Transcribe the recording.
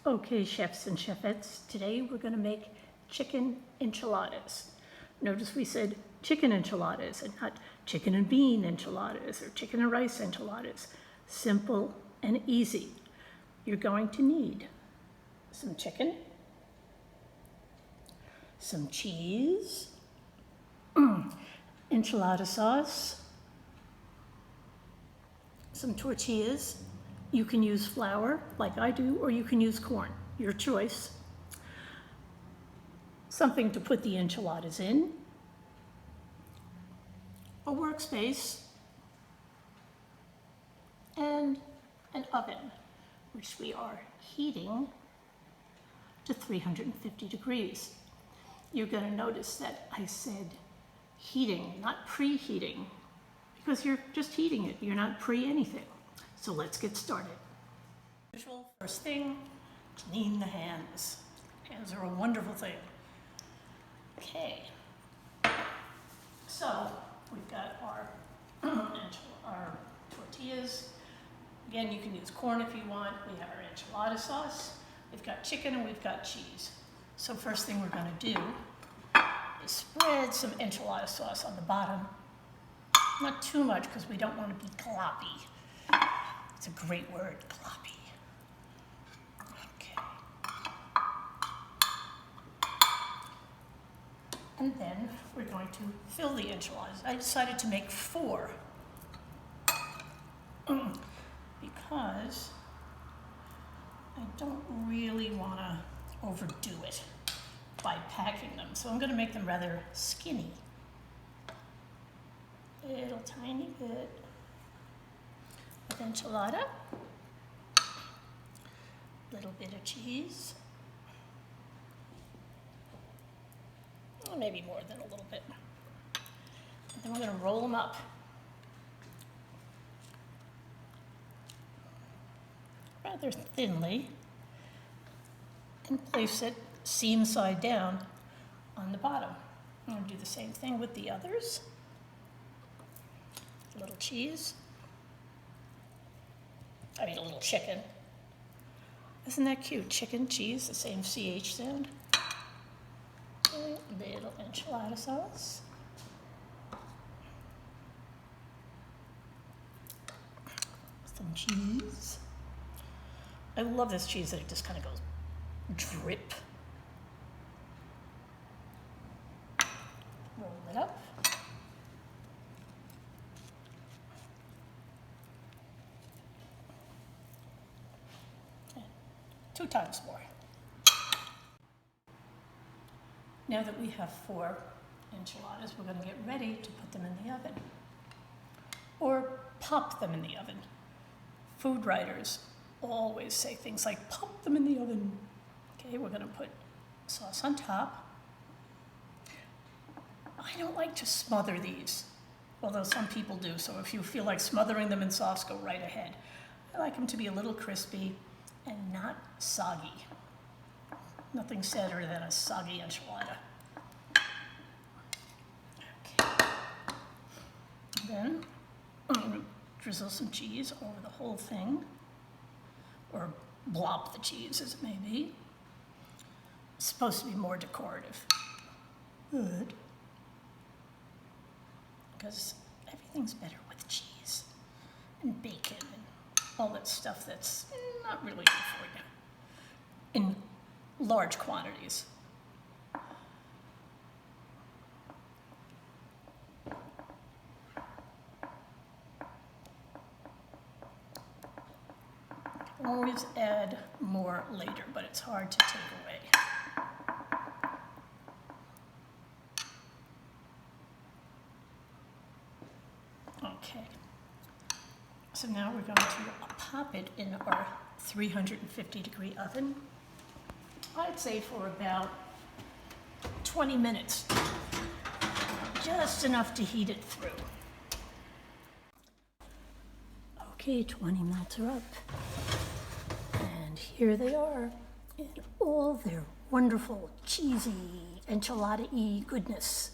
Okay, chefs and chefettes, today we're going to make chicken enchiladas. Notice we said chicken enchiladas and not chicken and bean enchiladas or chicken and rice enchiladas. Simple and easy. You're going to need some chicken, some cheese, enchilada sauce, some tortillas. You can use flour like I do, or you can use corn, your choice. Something to put the enchiladas in, a workspace, and an oven, which we are heating to 350 degrees. You're going to notice that I said heating, not preheating, because you're just heating it. You're not pre anything. So let's get started. Usual first thing, clean the hands. Hands are a wonderful thing. Okay. So we've got our tortillas. Again, you can use corn if you want. We have our enchilada sauce. We've got chicken and we've got cheese. So first thing we're going to do is spread some enchilada sauce on the bottom. Not too much because we don't want to be gloppy. It's a great word, gloppy. Okay. And then we're going to fill the enchiladas. I decided to make 4 because I don't really want to overdo it by packing them. So I'm going to make them rather skinny. Little tiny bit of enchilada, little bit of cheese, or maybe more than a little bit. And then we're going to roll them up. Rather thinly, and place it seam side down on the bottom. I'm going to do the same thing with the others. A little cheese. A little chicken. Isn't that cute? Chicken, cheese, the same CH sound. A little enchilada sauce. Some cheese. I love this cheese that it just kind of goes drip. Roll it up. 2 times more. Now that we have 4 enchiladas, we're going to get ready to put them in the oven. Or pop them in the oven. Food writers always say things like, pop them in the oven. Okay, we're going to put sauce on top. I don't like to smother these, although some people do, so if you feel like smothering them in sauce, go right ahead. I like them to be a little crispy and not soggy. Nothing sadder than a soggy enchilada. Okay. Then I'm going to drizzle some cheese over the whole thing, or blop the cheese as it may be. It's supposed to be more decorative. Good. Because everything's better with cheese and bacon and all that stuff that's not really good for you in large quantities. Always add more later, but it's hard to take away. Okay. So now we're going to pop it in our 350 degree oven. I'd say for about 20 minutes. Just enough to heat it through. Okay, 20 minutes are up. And here they are in all their wonderful, cheesy, enchilada-y goodness.